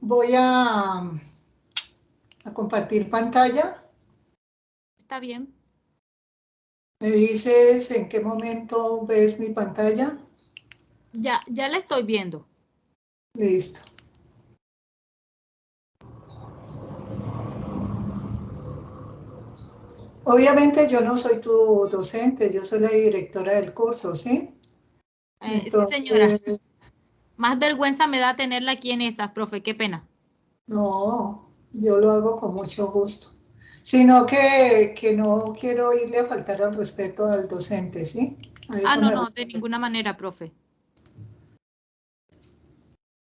Voy a compartir pantalla. Está bien. ¿Me dices en qué momento ves mi pantalla? Ya la estoy viendo. Listo. Obviamente yo no soy tu docente, yo soy la directora del curso, ¿sí? Sí, señora. Entonces, Más vergüenza me da tenerla aquí en estas, profe. Qué pena. no, yo lo hago con mucho gusto. Sino que no quiero irle a faltar al respeto al docente, ¿sí? A Ah, eso no, me no, de refiero. ninguna manera, profe.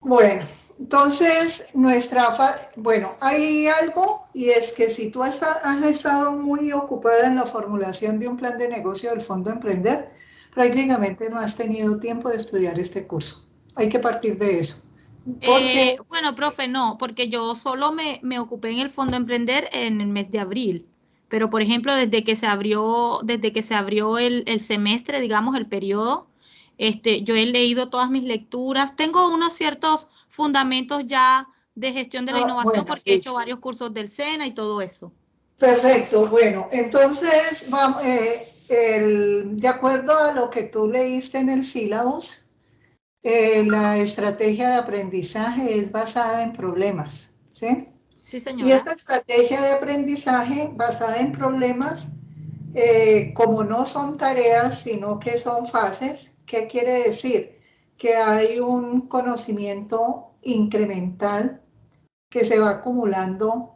Bueno, entonces bueno, hay algo y es que si tú has estado muy ocupada en la formulación de un plan de negocio del Fondo Emprender, prácticamente no has tenido tiempo de estudiar este curso. Hay que partir de eso. Porque, Bueno, profe, no, porque yo solo me ocupé en el Fondo Emprender en el mes de abril. Pero, por ejemplo, desde que se abrió el semestre, digamos, el periodo, yo he leído todas mis lecturas. Tengo unos ciertos fundamentos ya de gestión de la innovación bueno, porque he hecho listo. varios cursos del SENA y todo eso. Perfecto, bueno, entonces, de acuerdo a lo que tú leíste en el sílabus, la estrategia de aprendizaje es basada en problemas, ¿sí? Sí, Y señora. esta estrategia de aprendizaje basada en problemas, como no son tareas, sino que son fases, ¿qué quiere decir? Que hay un conocimiento incremental que se va acumulando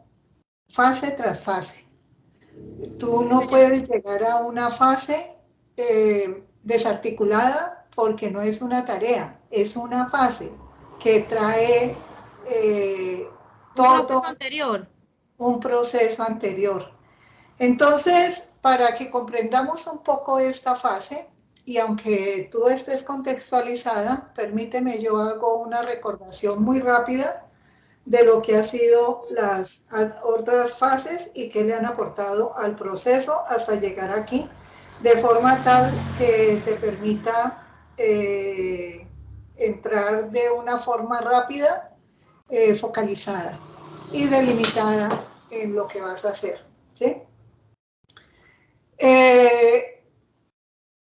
fase tras fase. Tú Sí, no señora. puedes llegar a una fase desarticulada porque no es una tarea, es una fase que trae eh, Un proceso todo anterior. un proceso anterior. Entonces, para que comprendamos un poco esta fase, y aunque tú estés contextualizada, permíteme, yo hago una recordación muy rápida de lo que han sido las otras fases y que le han aportado al proceso hasta llegar aquí, de forma tal que te permita entrar de una forma rápida, focalizada y delimitada en lo que vas a hacer, ¿sí? Eh,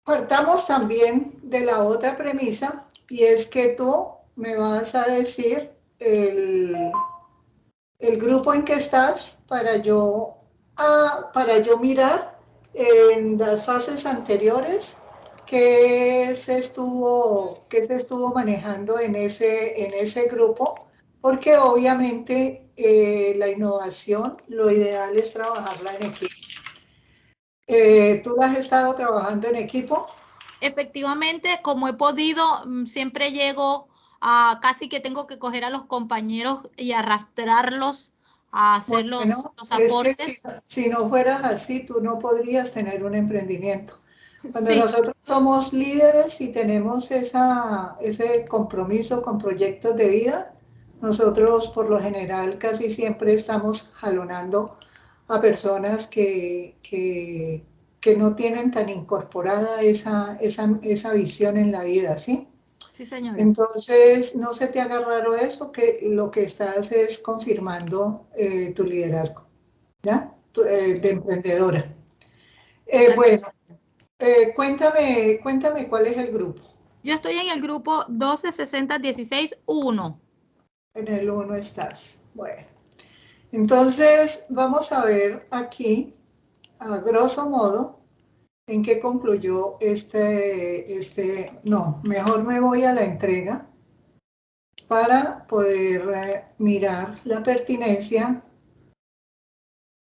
Partamos también de la otra premisa y es que tú me vas a decir el grupo en que estás para yo mirar en las fases anteriores qué se estuvo manejando en ese grupo, porque obviamente la innovación, lo ideal es trabajarla en equipo. ¿Tú la has estado trabajando en equipo? Efectivamente, como he podido, siempre llego a casi que tengo que coger a los compañeros y arrastrarlos a hacer Bueno, los es que aportes. si no fueras así, tú no podrías tener un emprendimiento. Cuando Sí, nosotros somos líderes y tenemos ese compromiso con proyectos de vida, nosotros por lo general casi siempre estamos jalonando a personas que no tienen tan incorporada esa visión en la vida, ¿sí? sí, señora. Entonces, no se te haga raro eso, que lo que estás es confirmando tu liderazgo, ¿ya? De emprendedora. Está bien, Bueno, señora. cuéntame cuál es el grupo. Yo estoy en el grupo 126016-1. En el uno estás. Bueno, entonces vamos a ver aquí, a grosso modo, en qué concluyó no, mejor me voy a la entrega para poder mirar la pertinencia.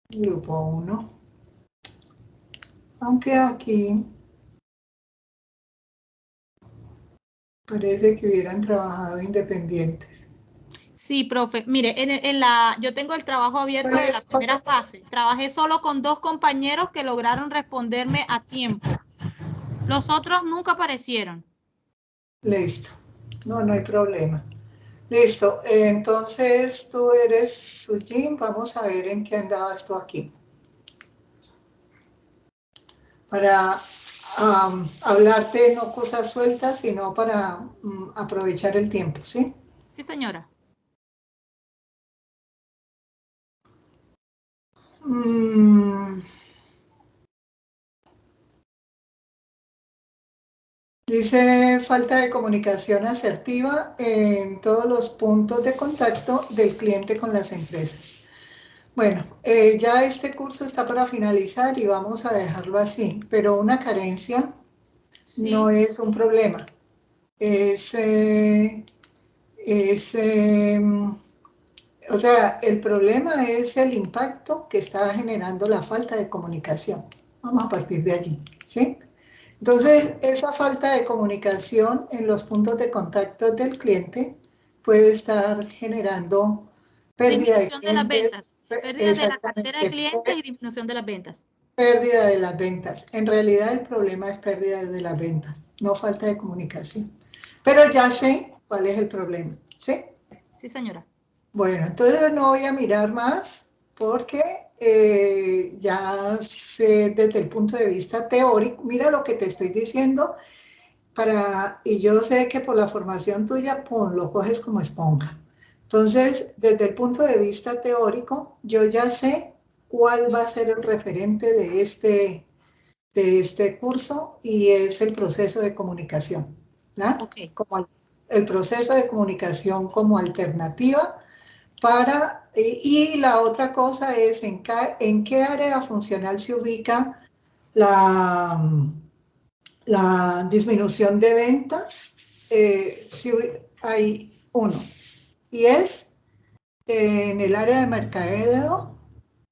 Grupo uno. Aunque aquí parece que hubieran trabajado independientes. Sí, profe. Mire, yo tengo el trabajo abierto de la Pues, primera fase. Trabajé solo con 2 compañeros que lograron responderme a tiempo. Los otros nunca aparecieron. listo. No, no hay problema. Listo. Entonces tú eres Sujin. Vamos a ver en qué andabas tú aquí. Para hablarte no cosas sueltas, sino para aprovechar el tiempo, ¿sí? Sí, señora. Dice falta de comunicación asertiva en todos los puntos de contacto del cliente con las empresas. Bueno, ya este curso está para finalizar y vamos a dejarlo así, pero una carencia no Sí. es un problema. Es o sea, el problema es el impacto que está generando la falta de comunicación. Vamos a partir de allí, ¿sí? Entonces, esa falta de comunicación en los puntos de contacto del cliente puede estar generando pérdida de Disminución de las clientes, ventas. Pérdida de la cartera de exactamente, clientes y disminución de las ventas. pérdida de las ventas. En realidad el problema es pérdida de las ventas, no falta de comunicación. Pero ya sé cuál es el problema, ¿sí? Sí, señora. Bueno, entonces no voy a mirar más porque ya sé desde el punto de vista teórico, mira lo que te estoy diciendo, y yo sé que por la formación tuya, pum, lo coges como esponja. Entonces, desde el punto de vista teórico, yo ya sé cuál va a ser el referente de este curso y es el proceso de comunicación, ¿no? Ok. Como el proceso de comunicación como alternativa y la otra cosa es en qué área funcional se ubica la, la disminución de ventas. Si hay uno, y es en el área de mercadeo.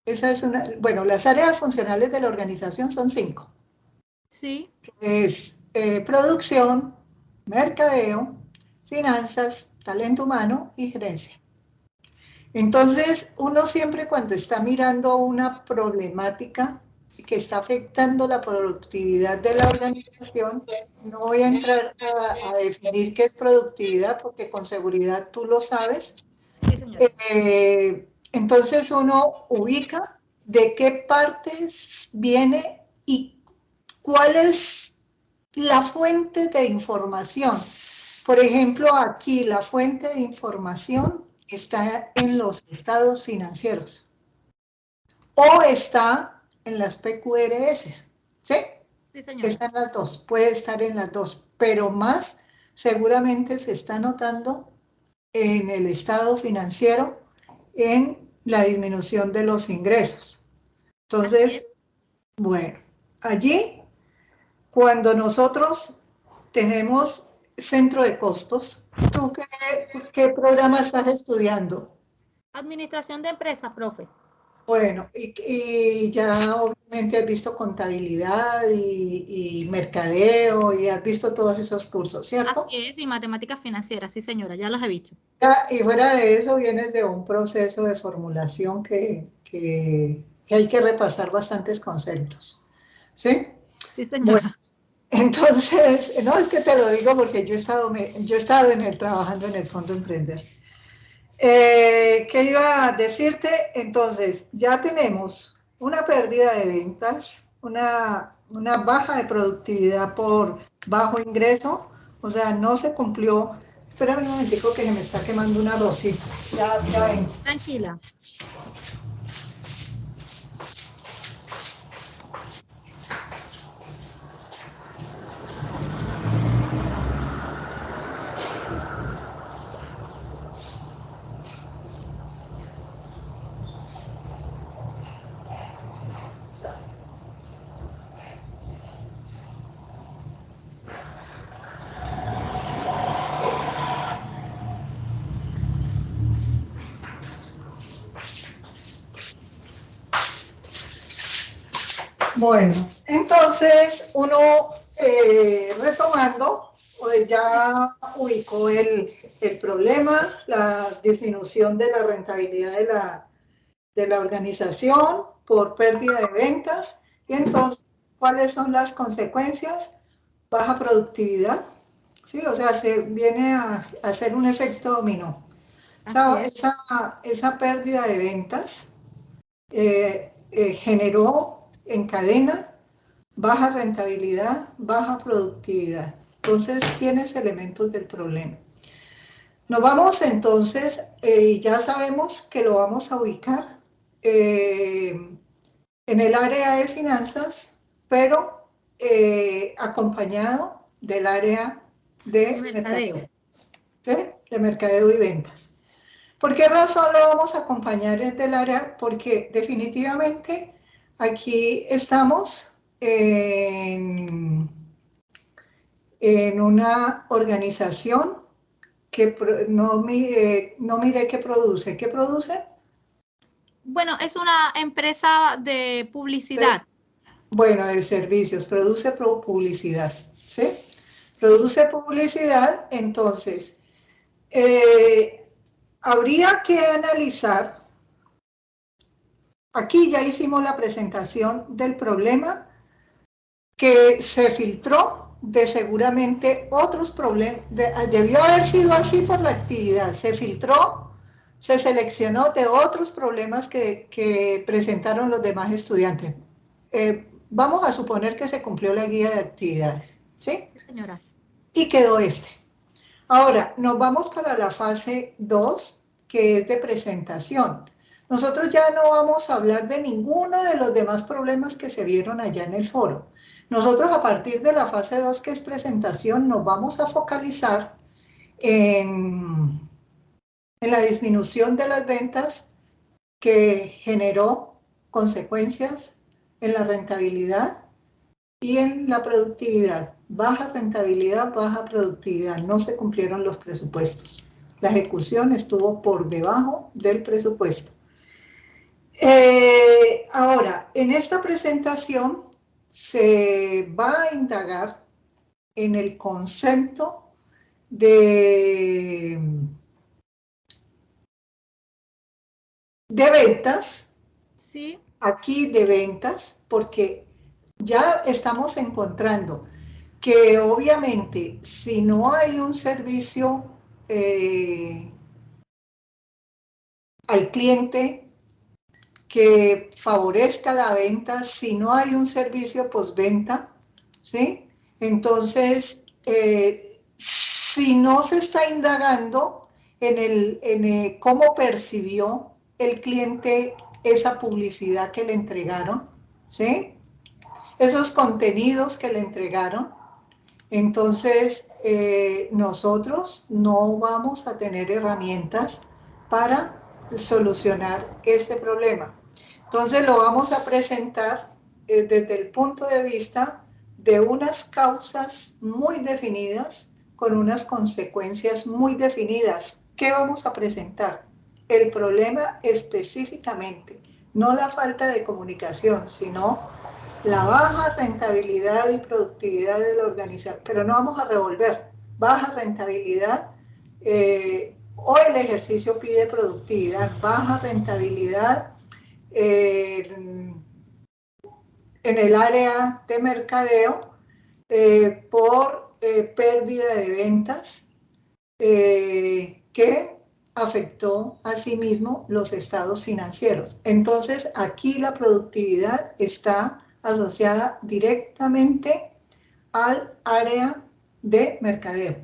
Esa es una, bueno, las áreas funcionales de la organización son 5. Sí. Es producción, mercadeo, finanzas, talento humano y gerencia. Entonces, uno siempre cuando está mirando una problemática que está afectando la productividad de la organización, no voy a entrar a definir qué es productividad porque con seguridad tú lo sabes. Sí, señora. Entonces uno ubica de qué partes viene y cuál es la fuente de información. Por ejemplo, aquí la fuente de información está en los estados financieros o está en las PQRS, ¿sí? Sí, señora. Está en las dos, puede estar en las dos, pero más seguramente se está notando en el estado financiero en la disminución de los ingresos. Así Entonces, es. bueno, allí cuando nosotros tenemos centro de costos, ¿tú qué programa estás estudiando? Administración de empresas, profe. Bueno, y ya obviamente has visto contabilidad y mercadeo y has visto todos esos cursos, ¿cierto? Así es, y matemáticas financieras, sí, señora, ya las he visto. Y fuera de eso vienes de un proceso de formulación que hay que repasar bastantes conceptos, ¿sí? Sí, Bueno, señora. entonces, no es que te lo digo porque yo he estado trabajando en el Fondo Emprender. ¿Qué iba a decirte? Entonces, ya tenemos una pérdida de ventas, una baja de productividad por bajo ingreso, o sea, no se cumplió. Espérame un momentico que se me está quemando un arrocito. Ya vengo. Tranquila. Bueno, entonces uno retomando, ya ubicó el problema, la disminución de la rentabilidad de la organización por pérdida de ventas. Y entonces, ¿cuáles son las consecuencias? Baja productividad, ¿sí? O sea, se viene a hacer un efecto dominó. Así es. Esa pérdida de ventas generó en cadena baja rentabilidad, baja productividad. Entonces, tienes elementos del problema. Nos vamos entonces, ya sabemos que lo vamos a ubicar en el área de finanzas, pero acompañado del área de mercadeo, ¿sí? De mercadeo y ventas. ¿Por qué razón lo vamos a acompañar desde el área? Porque definitivamente aquí estamos en una organización que no mire qué produce. ¿Qué produce? Bueno, es una empresa de publicidad. Bueno, de servicios, produce publicidad, ¿sí? Sí. Produce publicidad, entonces, habría que analizar, aquí ya hicimos la presentación del problema que se filtró de seguramente otros problemas, debió haber sido así por la actividad, se filtró, se seleccionó de otros problemas que presentaron los demás estudiantes. Vamos a suponer que se cumplió la guía de actividades, ¿sí? Sí, señora. Y quedó este. Ahora, nos vamos para la fase 2, que es de presentación. Nosotros ya no vamos a hablar de ninguno de los demás problemas que se vieron allá en el foro. Nosotros a partir de la fase 2, que es presentación, nos vamos a focalizar en la disminución de las ventas que generó consecuencias en la rentabilidad y en la productividad. Baja rentabilidad, baja productividad. No se cumplieron los presupuestos. La ejecución estuvo por debajo del presupuesto. Ahora, en esta presentación se va a indagar en el concepto de, de ventas, Sí. aquí de ventas, porque ya estamos encontrando que obviamente si no hay un servicio al cliente que favorezca la venta, si no hay un servicio postventa, ¿sí? Entonces, si no se está indagando en cómo percibió el cliente esa publicidad que le entregaron, ¿sí? Esos contenidos que le entregaron, entonces nosotros no vamos a tener herramientas para solucionar este problema. Entonces lo vamos a presentar desde el punto de vista de unas causas muy definidas con unas consecuencias muy definidas. ¿Qué vamos a presentar? El problema específicamente, no la falta de comunicación, sino la baja rentabilidad y productividad de la organización, pero no vamos a revolver, baja rentabilidad, o el ejercicio pide productividad, baja rentabilidad en el área de mercadeo por pérdida de ventas que afectó asimismo los estados financieros. Entonces, aquí la productividad está asociada directamente al área de mercadeo.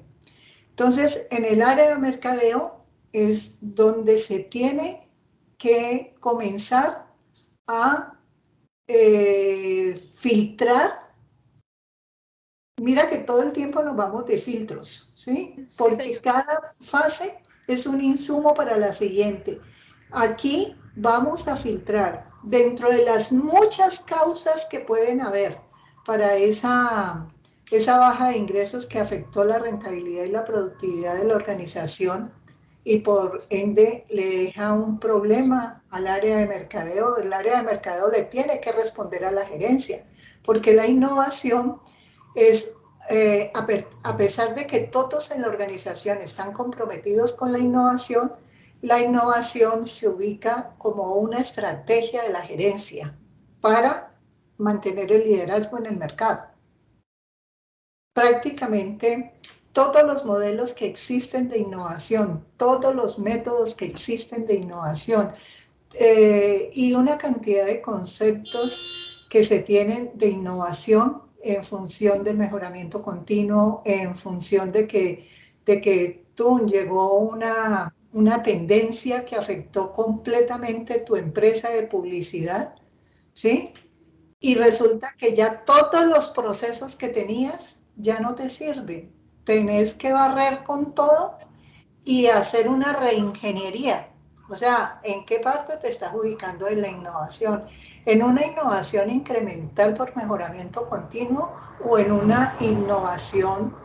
Entonces, en el área de mercadeo es donde se tiene que comenzar a filtrar. Mira que todo el tiempo nos vamos de filtros, ¿sí? Sí, Porque señora. cada fase es un insumo para la siguiente. Aquí vamos a filtrar dentro de las muchas causas que pueden haber para esa baja de ingresos que afectó la rentabilidad y la productividad de la organización y por ende le deja un problema al área de mercadeo. El área de mercadeo le tiene que responder a la gerencia, porque la innovación es, a pesar de que todos en la organización están comprometidos con la innovación se ubica como una estrategia de la gerencia para mantener el liderazgo en el mercado. Prácticamente todos los modelos que existen de innovación, todos los métodos que existen de innovación y una cantidad de conceptos que se tienen de innovación en función del mejoramiento continuo, en función de que llegó una tendencia que afectó completamente tu empresa de publicidad, ¿sí? Y resulta que ya todos los procesos que tenías ya no te sirven. Tenés que barrer con todo y hacer una reingeniería. O sea, ¿en qué parte te estás ubicando en la innovación? ¿En una innovación incremental por mejoramiento continuo o en una innovación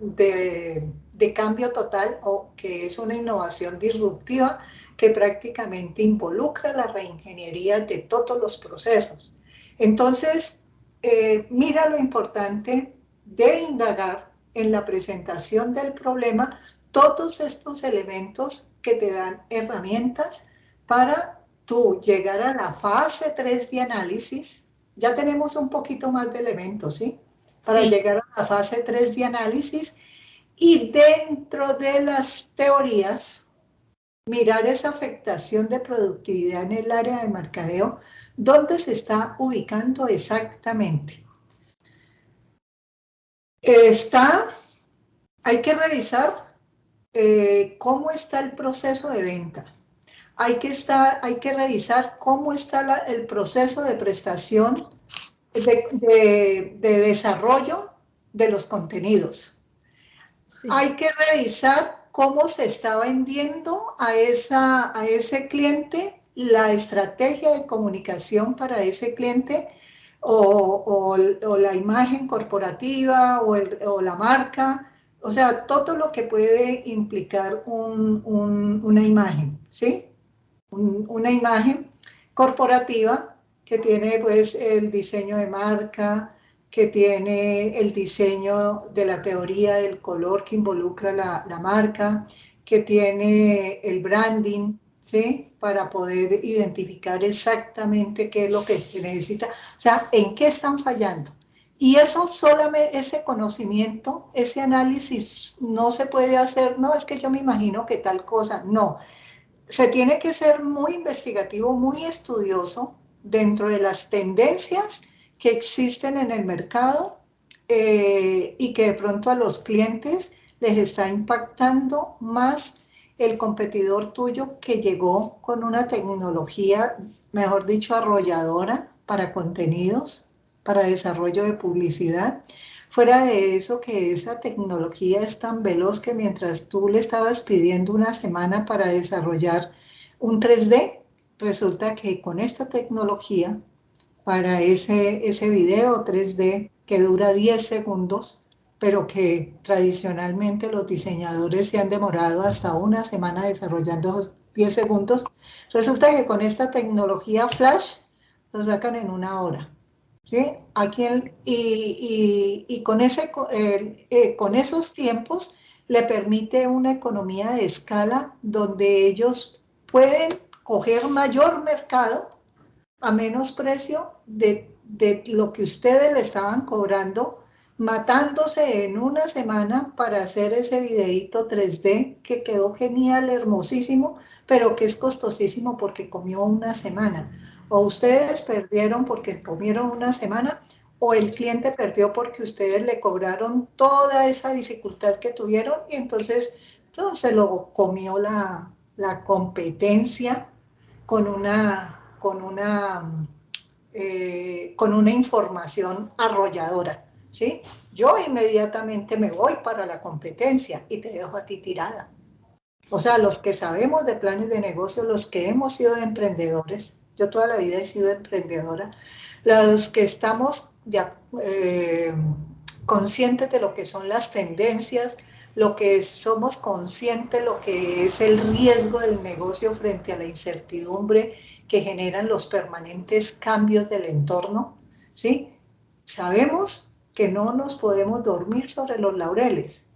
de cambio total, o que es una innovación disruptiva que prácticamente involucra la reingeniería de todos los procesos? Entonces, mira lo importante de indagar en la presentación del problema todos estos elementos que te dan herramientas para tú llegar a la fase 3 de análisis. Ya tenemos un poquito más de elementos, ¿sí? Para Sí. llegar a la fase 3 de análisis y dentro de las teorías, mirar esa afectación de productividad en el área de mercadeo, dónde se está ubicando exactamente. Hay que revisar cómo está el proceso de venta. Hay que revisar cómo está el proceso de prestación, de desarrollo de los contenidos. Sí. Hay que revisar cómo se está vendiendo a ese cliente, la estrategia de comunicación para ese cliente, o la imagen corporativa, o la marca, o sea, todo lo que puede implicar una imagen, ¿sí? Una imagen corporativa que tiene pues el diseño de marca, que tiene el diseño de la teoría del color que involucra la marca, que tiene el branding, ¿sí? Para poder identificar exactamente qué es lo que se necesita, o sea, en qué están fallando. Y eso solamente, ese conocimiento, ese análisis no se puede hacer, no, es que yo me imagino que tal cosa, no. Se tiene que ser muy investigativo, muy estudioso dentro de las tendencias que existen en el mercado, y que de pronto a los clientes les está impactando más el competidor tuyo que llegó con una tecnología, mejor dicho, arrolladora para contenidos, para desarrollo de publicidad. Fuera de eso, que esa tecnología es tan veloz que mientras tú le estabas pidiendo una semana para desarrollar un 3D, resulta que con esta tecnología, para ese video 3D que dura 10 segundos, pero que tradicionalmente los diseñadores se han demorado hasta una semana desarrollando esos 10 segundos, resulta que con esta tecnología flash lo sacan en una hora. ¿Sí? Y con esos tiempos le permite una economía de escala donde ellos pueden coger mayor mercado a menos precio de lo que ustedes le estaban cobrando, matándose en una semana para hacer ese videíto 3D que quedó genial, hermosísimo, pero que es costosísimo porque comió una semana. O ustedes perdieron porque comieron una semana, o el cliente perdió porque ustedes le cobraron toda esa dificultad que tuvieron, y entonces se lo comió la competencia con con una información arrolladora, ¿sí? Yo inmediatamente me voy para la competencia y te dejo a ti tirada. O sea, los que sabemos de planes de negocio, los que hemos sido emprendedores, yo toda la vida he sido emprendedora, los que estamos ya, conscientes de lo que son las tendencias, lo que somos conscientes, lo que es el riesgo del negocio frente a la incertidumbre que generan los permanentes cambios del entorno, ¿sí? Sabemos que no nos podemos dormir sobre los laureles,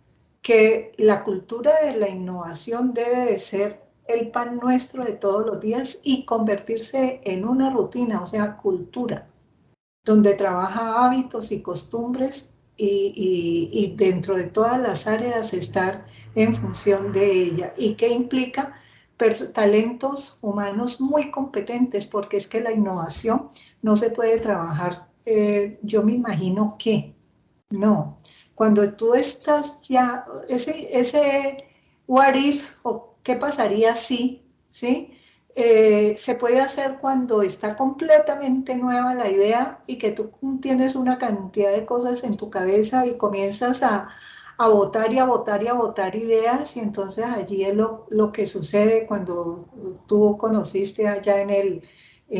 que la cultura de la innovación debe de ser el pan nuestro de todos los días y convertirse en una rutina, o sea, cultura, donde trabaja hábitos y costumbres, y dentro de todas las áreas estar en función de ella, y que implica talentos humanos muy competentes, porque es que la innovación no se puede trabajar, yo me imagino que no. Cuando tú estás ya, ese what if o qué pasaría si, ¿sí? Se puede hacer cuando está completamente nueva la idea y que tú tienes una cantidad de cosas en tu cabeza y comienzas a votar y a votar y a votar ideas, y entonces allí es lo que sucede cuando tú conociste allá en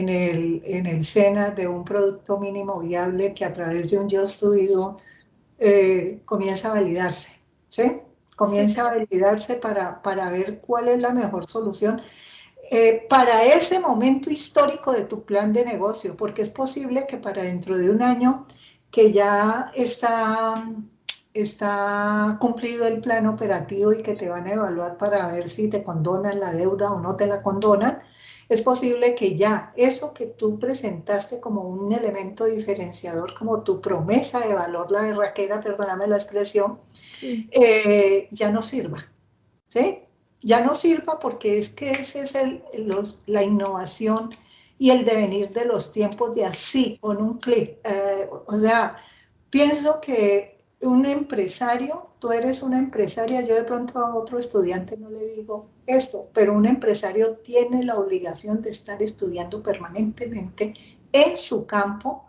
el SENA de un producto mínimo viable que a través de un yo estudio comienza a validarse, ¿sí? Sí, Comienza a validarse para ver cuál es la mejor solución para ese momento histórico de tu plan de negocio, porque es posible que para dentro de un año que ya está cumplido el plan operativo y que te van a evaluar para ver si te condonan la deuda o no te la condonan, es posible que ya eso que tú presentaste como un elemento diferenciador, como tu promesa de valor, la berraquera, perdóname la expresión, sí. ya no sirva, ¿sí? Ya no sirva porque es que ese es la innovación y el devenir de los tiempos de así, con un clic. O sea, pienso que un empresario, tú eres una empresaria, yo de pronto a otro estudiante no le digo esto, pero un empresario tiene la obligación de estar estudiando permanentemente en su campo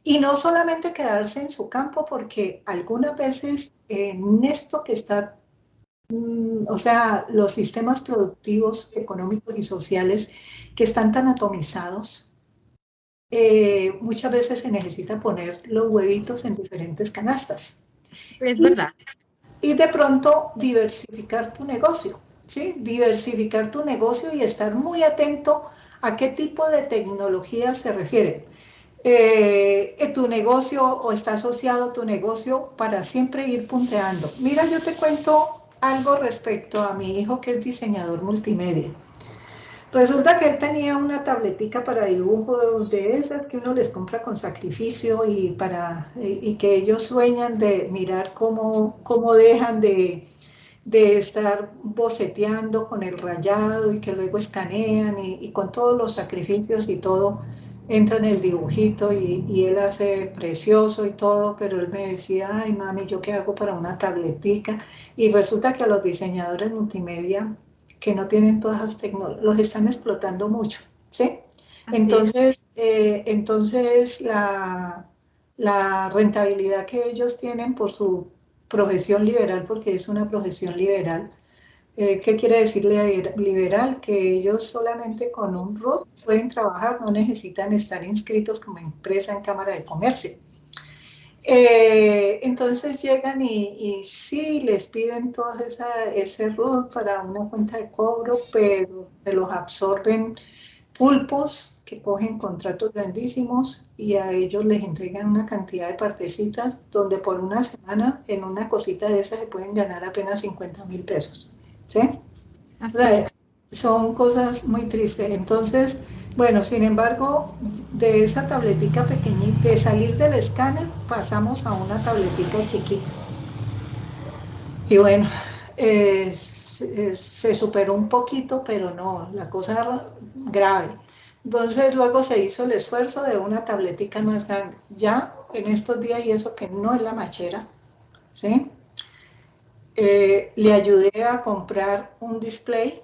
y no solamente quedarse en su campo, porque algunas veces en esto que está o sea, los sistemas productivos, económicos y sociales que están tan atomizados, muchas veces se necesita poner los huevitos en diferentes canastas Es y, verdad. y de pronto diversificar tu negocio, ¿sí? Diversificar tu negocio y estar muy atento a qué tipo de tecnología se refiere. Tu negocio o está asociado tu negocio para siempre ir punteando. Mira, yo te cuento algo respecto a mi hijo que es diseñador multimedia. Resulta que él tenía una tabletica para dibujo de esas que uno les compra con sacrificio y que ellos sueñan de mirar cómo dejan de estar boceteando con el rayado y que luego escanean y con todos los sacrificios y todo, entra en el dibujito y él hace precioso y todo, pero él me decía, ay mami, ¿yo qué hago para una tabletica? Y resulta que a los diseñadores multimedia que no tienen todas las tecnologías, los están explotando mucho, ¿sí? Así es. Entonces la rentabilidad que ellos tienen por su profesión liberal, porque es una profesión liberal. ¿Qué quiere decir liberal? Que ellos solamente con un RUT pueden trabajar, no necesitan estar inscritos como empresa en Cámara de Comercio. Entonces llegan y sí les piden todo ese RUT para una cuenta de cobro, pero se los absorben pulpos que cogen contratos grandísimos y a ellos les entregan una cantidad de partecitas donde por una semana en una cosita de esas se pueden ganar apenas 50.000 pesos. ¿Sí? O Así sea, es. son cosas muy tristes. Entonces, bueno, sin embargo, de esa tabletica pequeñita, de salir del escáner, pasamos a una tabletica chiquita. Y bueno, se superó un poquito, pero no, la cosa grave. Entonces luego se hizo el esfuerzo de una tabletica más grande. Ya en estos días, y eso que no es la machera, ¿sí? Le ayudé a comprar un display,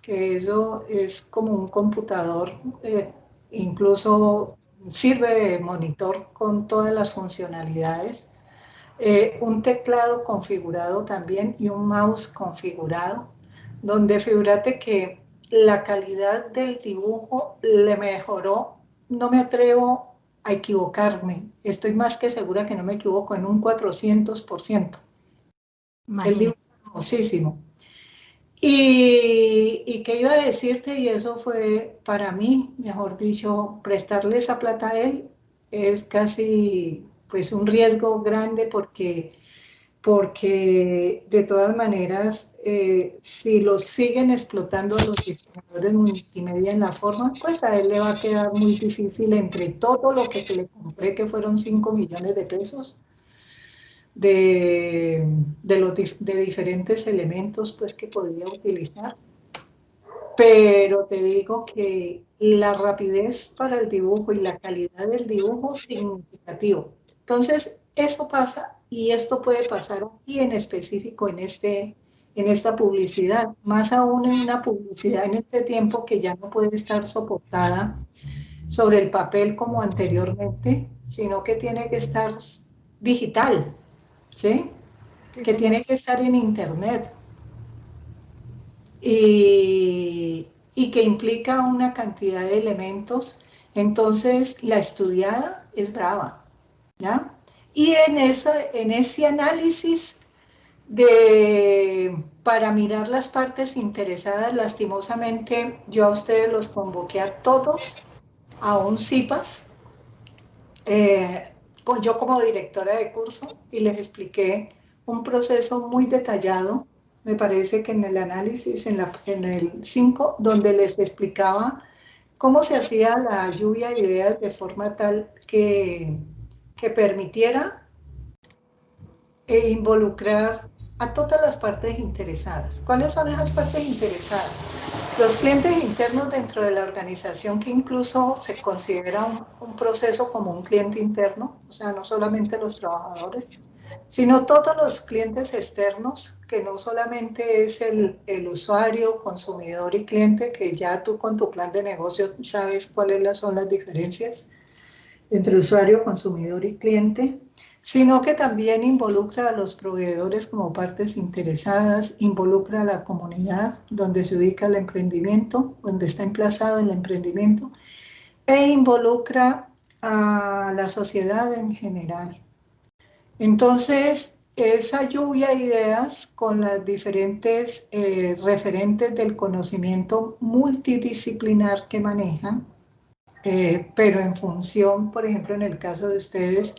que eso es como un computador, incluso sirve de monitor con todas las funcionalidades, un teclado configurado también y un mouse configurado, donde figúrate que la calidad del dibujo le mejoró, no me atrevo a equivocarme, estoy más que segura que no me equivoco, en un 400%. El dibujo Imagínese. es hermosísimo. Y qué iba a decirte, y eso fue para mí, mejor dicho, prestarle esa plata a él es casi pues un riesgo grande porque de todas maneras, si los siguen explotando a los diseñadores multimedia en la forma, pues a él le va a quedar muy difícil entre todo lo que le compré, que fueron 5 millones de pesos, de diferentes elementos pues, que podría utilizar. Pero te digo que la rapidez para el dibujo y la calidad del dibujo significativo. Entonces, eso pasa y esto puede pasar aquí en específico en esta publicidad, más aún en una publicidad en este tiempo que ya no puede estar soportada sobre el papel como anteriormente, sino que tiene que estar digital, ¿sí? Sí, Que tiene que estar en internet y que implica una cantidad de elementos. Entonces, la estudiada es brava, ¿ya? Y en ese análisis para mirar las partes interesadas, lastimosamente, yo a ustedes los convoqué a todos a un CIPAS, yo como directora de curso, y les expliqué un proceso muy detallado, me parece que en el análisis, en el 5 donde les explicaba cómo se hacía la lluvia de ideas de forma tal que permitiera involucrar a todas las partes interesadas. ¿Cuáles son esas partes interesadas? Los clientes internos dentro de la organización, que incluso se considera un proceso como un cliente interno, o sea, no solamente los trabajadores, sino todos los clientes externos, que no solamente es el usuario, consumidor y cliente, que ya tú con tu plan de negocio sabes cuáles son las diferencias entre usuario, consumidor y cliente, sino que también involucra a los proveedores como partes interesadas, involucra a la comunidad donde se ubica el emprendimiento, donde está emplazado el emprendimiento, e involucra a la sociedad en general. Entonces, esa lluvia de ideas con las diferentes referentes del conocimiento multidisciplinar que manejan, pero en función, por ejemplo, en el caso de ustedes,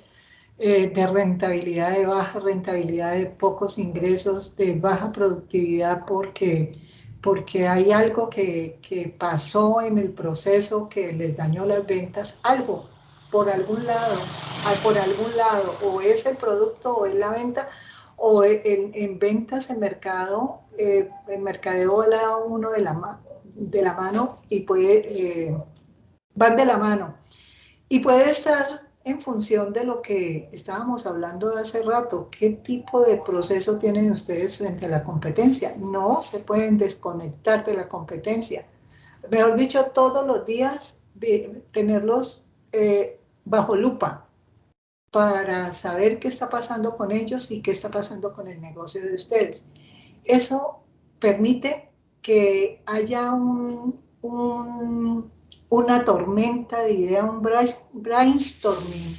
de rentabilidad, de baja rentabilidad, de pocos ingresos, de baja productividad, porque hay algo que pasó en el proceso que les dañó las ventas, algo por algún lado, o es el producto o es la venta, o en ventas en mercado, el mercadeo va uno de la mano y van de la mano. Y puede estar en función de lo que estábamos hablando hace rato, qué tipo de proceso tienen ustedes frente a la competencia. No se pueden desconectar de la competencia. Mejor dicho, todos los días tenerlos bajo lupa para saber qué está pasando con ellos y qué está pasando con el negocio de ustedes. Eso permite que haya una tormenta de ideas, un brainstorming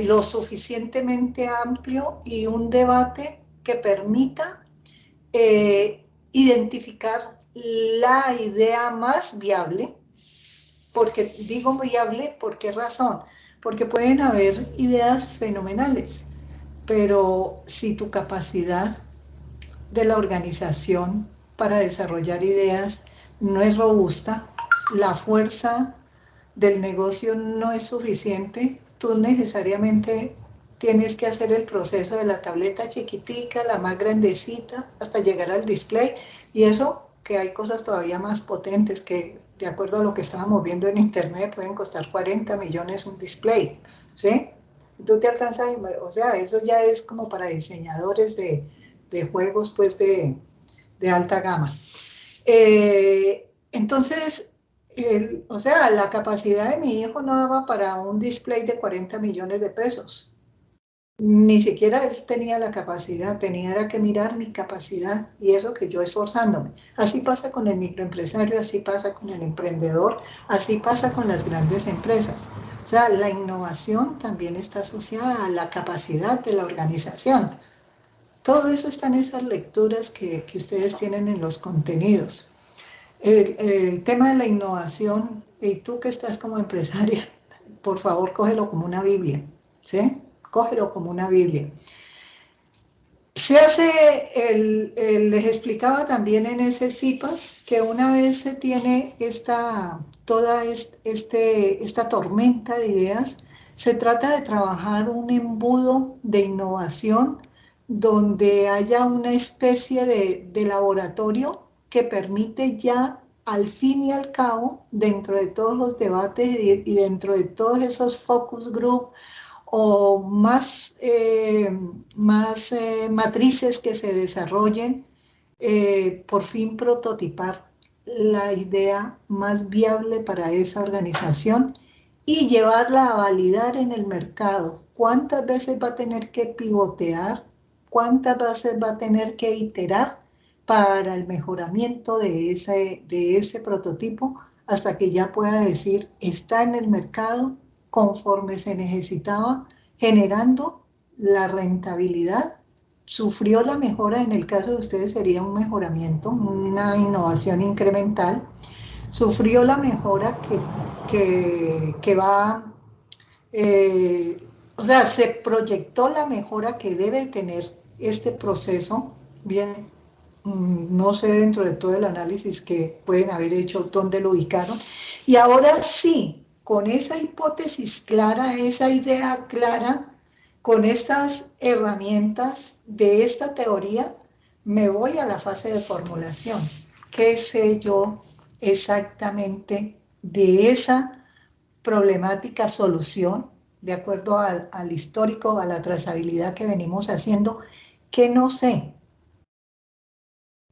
lo suficientemente amplio y un debate que permita identificar la idea más viable. Porque digo viable, ¿por qué razón? Porque pueden haber ideas fenomenales, pero si tu capacidad de la organización para desarrollar ideas no es robusta, la fuerza del negocio no es suficiente, tú necesariamente tienes que hacer el proceso de la tableta chiquitica, la más grandecita, hasta llegar al display, y eso que hay cosas todavía más potentes que, de acuerdo a lo que estábamos viendo en internet, pueden costar 40 millones un display, ¿sí? Tú te alcanzas, o sea, eso ya es como para diseñadores de juegos, pues, de alta gama. Entonces, o sea, la capacidad de mi hijo no daba para un display de 40 millones de pesos. Ni siquiera él tenía la capacidad, tenía era que mirar mi capacidad y eso que yo esforzándome. Así pasa con el microempresario, así pasa con el emprendedor, así pasa con las grandes empresas. O sea, la innovación también está asociada a la capacidad de la organización. Todo eso está en esas lecturas que ustedes tienen en los contenidos. El tema de la innovación, y tú que estás como empresaria, por favor, cógelo como una Biblia, ¿sí? Cógelo como una Biblia. Se hace, les explicaba también en ese CIPAS que una vez se tiene toda esta tormenta de ideas, se trata de trabajar un embudo de innovación donde haya una especie de laboratorio que permite ya al fin y al cabo, dentro de todos los debates y dentro de todos esos focus group o más matrices que se desarrollen, por fin prototipar la idea más viable para esa organización y llevarla a validar en el mercado. ¿Cuántas veces va a tener que pivotear? ¿Cuántas veces va a tener que iterar para el mejoramiento de ese prototipo hasta que ya pueda decir está en el mercado conforme se necesitaba, generando la rentabilidad? Sufrió la mejora, en el caso de ustedes sería un mejoramiento, una innovación incremental, sufrió la mejora que va, o sea, se proyectó la mejora que debe tener este proceso. Bien, no sé dentro de todo el análisis que pueden haber hecho dónde lo ubicaron. Y ahora sí, con esa hipótesis clara, esa idea clara, con estas herramientas de esta teoría, me voy a la fase de formulación. ¿Qué sé yo exactamente de esa problemática solución, de acuerdo al histórico, a la trazabilidad que venimos haciendo? ¿Qué no sé?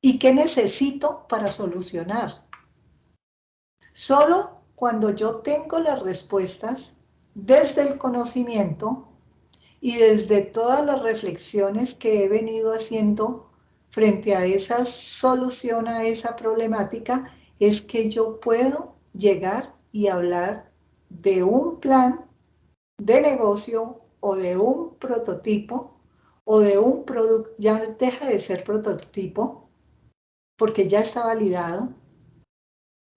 ¿Y qué necesito para solucionar? Solo cuando yo tengo las respuestas desde el conocimiento y desde todas las reflexiones que he venido haciendo frente a esa solución, a esa problemática, es que yo puedo llegar y hablar de un plan de negocio o de un prototipo o de un producto. Ya deja de ser prototipo porque ya está validado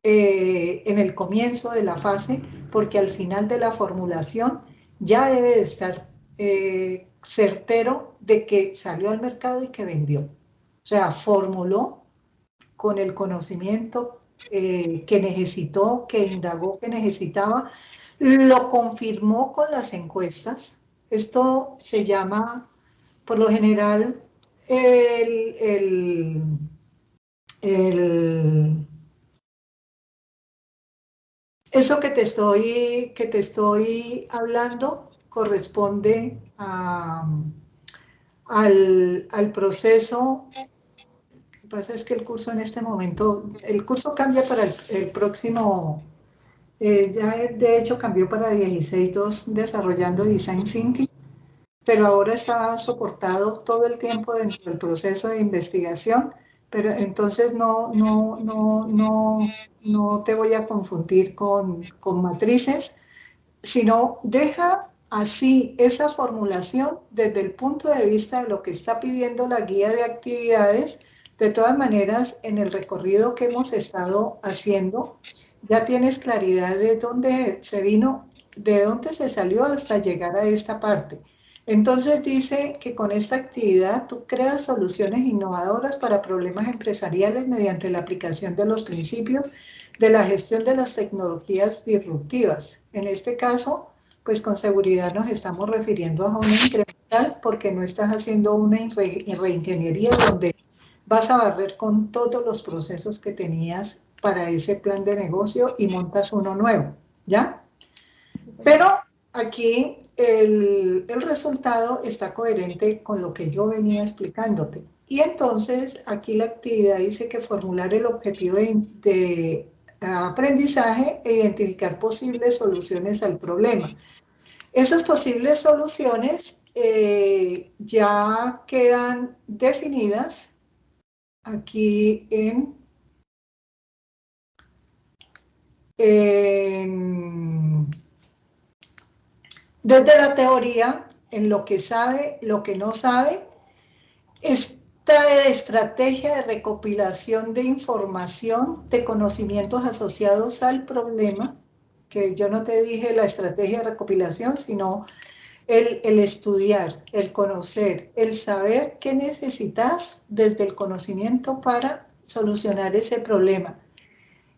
en el comienzo de la fase, porque al final de la formulación ya debe de estar certero de que salió al mercado y que vendió. O sea, formuló con el conocimiento que necesitó, que indagó, que necesitaba, lo confirmó con las encuestas. Esto se llama, por lo general, el, el, el eso que te estoy hablando corresponde al proceso. Lo que pasa es que el curso en este momento, el curso cambia para el próximo, ya de hecho cambió para 16.2 desarrollando Design Thinking, pero ahora está soportado todo el tiempo dentro del proceso de investigación, pero entonces no te voy a confundir con matrices, sino deja así esa formulación desde el punto de vista de lo que está pidiendo la guía de actividades. De todas maneras, en el recorrido que hemos estado haciendo, ya tienes claridad de dónde se vino, de dónde se salió hasta llegar a esta parte. Entonces dice que con esta actividad tú creas soluciones innovadoras para problemas empresariales mediante la aplicación de los principios de la gestión de las tecnologías disruptivas. En este caso, pues con seguridad nos estamos refiriendo a una incremental porque no estás haciendo una reingeniería donde vas a barrer con todos los procesos que tenías para ese plan de negocio y montas uno nuevo, ¿ya? Pero aquí el resultado está coherente con lo que yo venía explicándote. Y entonces aquí la actividad dice que formular el objetivo de aprendizaje e identificar posibles soluciones al problema. Esas posibles soluciones ya quedan definidas aquí en desde la teoría, en lo que sabe, lo que no sabe. Esta estrategia de recopilación de información, de conocimientos asociados al problema, que yo no te dije la estrategia de recopilación, sino el estudiar, el conocer, el saber qué necesitas desde el conocimiento para solucionar ese problema.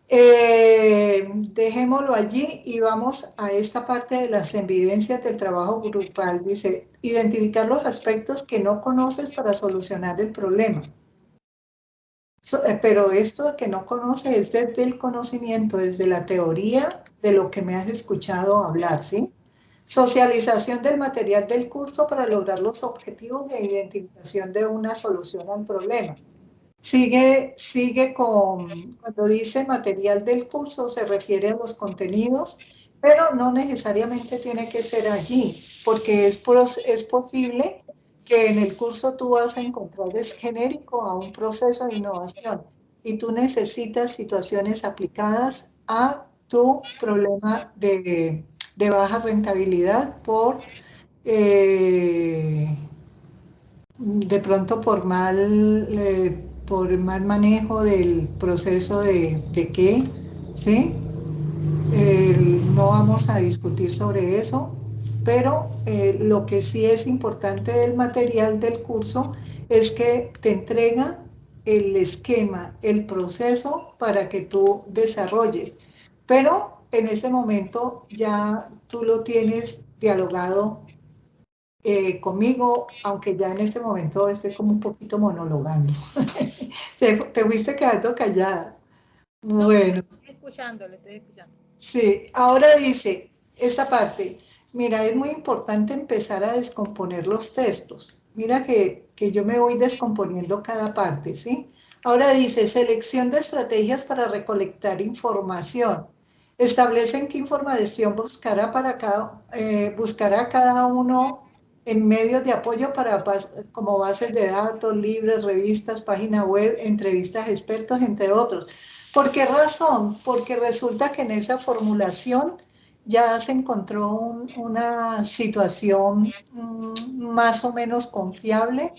Dejémoslo allí y vamos a esta parte de las evidencias del trabajo grupal. Dice, identificar los aspectos que no conoces para solucionar el problema. Pero esto de que no conoces es desde el conocimiento, desde la teoría de lo que me has escuchado hablar, ¿sí? Socialización del material del curso para lograr los objetivos de identificación de una solución al problema. Sigue cuando dice material del curso, se refiere a los contenidos, pero no necesariamente tiene que ser allí, porque es posible que en el curso tú vas a encontrar es genérico a un proceso de innovación y tú necesitas situaciones aplicadas a tu problema de baja rentabilidad de pronto por mal manejo del proceso de qué, ¿sí? No vamos a discutir sobre eso, pero lo que sí es importante del material del curso es que te entrega el esquema, el proceso para que tú desarrolles. Pero en este momento ya tú lo tienes dialogado conmigo, aunque ya en este momento estoy como un poquito monologando. Te fuiste quedando callada. No, no, Bueno, estoy escuchando, le estoy escuchando. sí, ahora dice esta parte, mira, es muy importante empezar a descomponer los textos. Mira que yo me voy descomponiendo cada parte, ¿sí? Ahora dice, selección de estrategias para recolectar información. Establecen qué información buscará cada uno en medios de apoyo como bases de datos, libros, revistas, página web, entrevistas a expertos, entre otros. ¿Por qué razón? Porque resulta que en esa formulación ya se encontró una situación más o menos confiable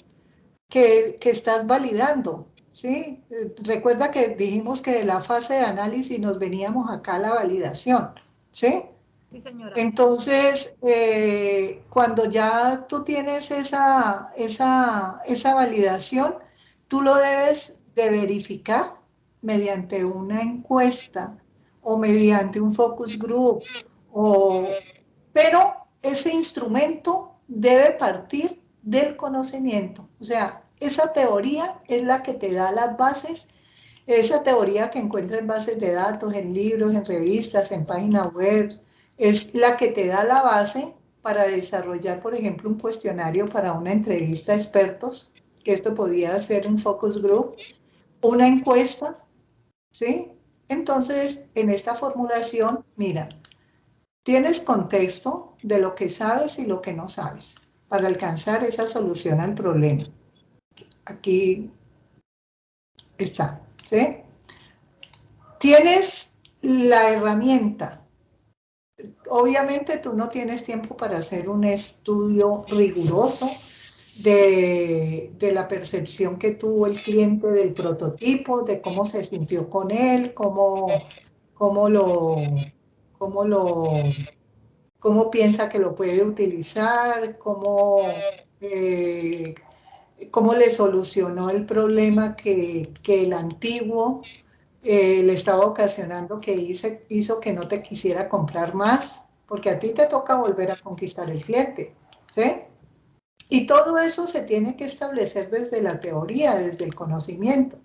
que estás validando, ¿sí? Recuerda que dijimos que de la fase de análisis nos veníamos acá a la validación, ¿sí? Sí, señora. Entonces, cuando ya tú tienes esa validación, tú lo debes de verificar mediante una encuesta o mediante un focus group, pero ese instrumento debe partir del conocimiento. O sea, esa teoría es la que te da las bases, esa teoría que encuentras en bases de datos, en libros, en revistas, en páginas web, es la que te da la base para desarrollar, por ejemplo, un cuestionario para una entrevista a expertos, que esto podría ser un focus group, una encuesta, ¿sí? Entonces, en esta formulación, mira, tienes contexto de lo que sabes y lo que no sabes para alcanzar esa solución al problema. Aquí está, ¿sí? Tienes la herramienta. Obviamente tú no tienes tiempo para hacer un estudio riguroso de la percepción que tuvo el cliente del prototipo, de cómo se sintió con él, cómo lo, cómo lo, cómo piensa que lo puede utilizar, eh, cómo le solucionó el problema que el antiguo le estaba ocasionando que hizo que no te quisiera comprar más, porque a ti te toca volver a conquistar el cliente, ¿sí? Y todo eso se tiene que establecer desde la teoría, desde el conocimiento.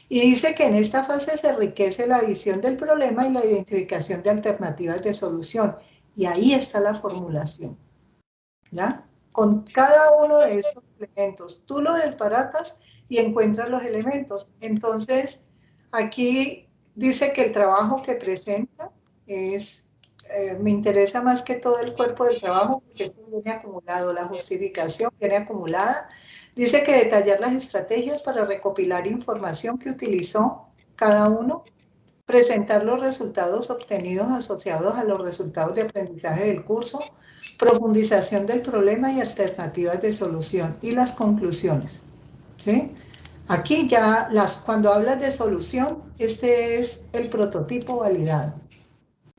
Y dice que en esta fase se enriquece la visión del problema y la identificación de alternativas de solución. Y ahí está la formulación, ¿ya? Con cada uno de estos elementos, tú lo desbaratas y encuentras los elementos. Entonces, aquí dice que el trabajo que presenta me interesa más que todo el cuerpo del trabajo, porque esto viene acumulado, la justificación viene acumulada. Dice que detallar las estrategias para recopilar información que utilizó cada uno, presentar los resultados obtenidos asociados a los resultados de aprendizaje del curso, profundización del problema y alternativas de solución y las conclusiones, ¿sí? Aquí ya, cuando hablas de solución, este es el prototipo validado.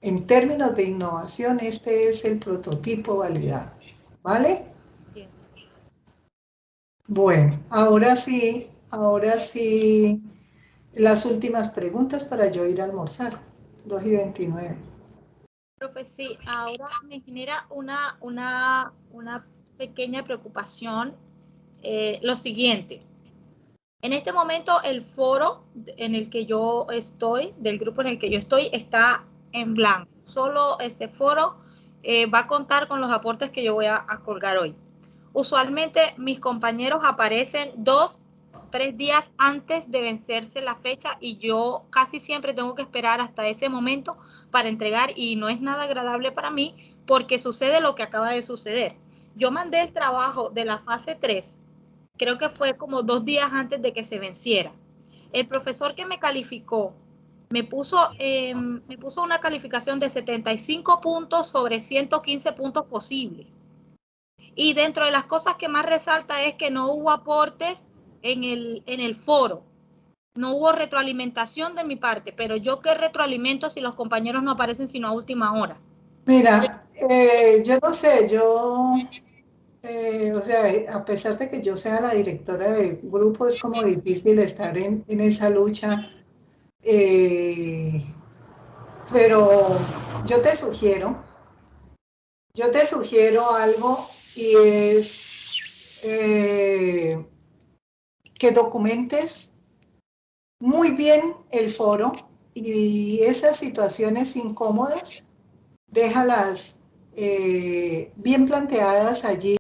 En términos de innovación, este es el prototipo validado, ¿vale? Bien. Bueno, ahora sí, las últimas preguntas para yo ir a almorzar, 2:29. Profe, sí, ahora me genera una pequeña preocupación lo siguiente. En este momento el foro en el que yo estoy, del grupo en el que yo estoy, está en blanco. Solo ese foro va a contar con los aportes que yo voy a colgar hoy. Usualmente mis compañeros aparecen 2-3 días antes de vencerse la fecha y yo casi siempre tengo que esperar hasta ese momento para entregar y no es nada agradable para mí porque sucede lo que acaba de suceder. Yo mandé el trabajo de la fase 3, creo que fue como 2 días antes de que se venciera. El profesor que me calificó me puso una calificación de 75 puntos sobre 115 puntos posibles. Y dentro de las cosas que más resalta es que no hubo aportes en el foro. No hubo retroalimentación de mi parte, pero yo qué retroalimento si los compañeros no aparecen sino a última hora. Mira, yo no sé, o sea, a pesar de que yo sea la directora del grupo, es como difícil estar en esa lucha, eh, pero yo te sugiero, yo te sugiero algo y es que documentes muy bien el foro y esas situaciones incómodas, déjalas bien planteadas allí.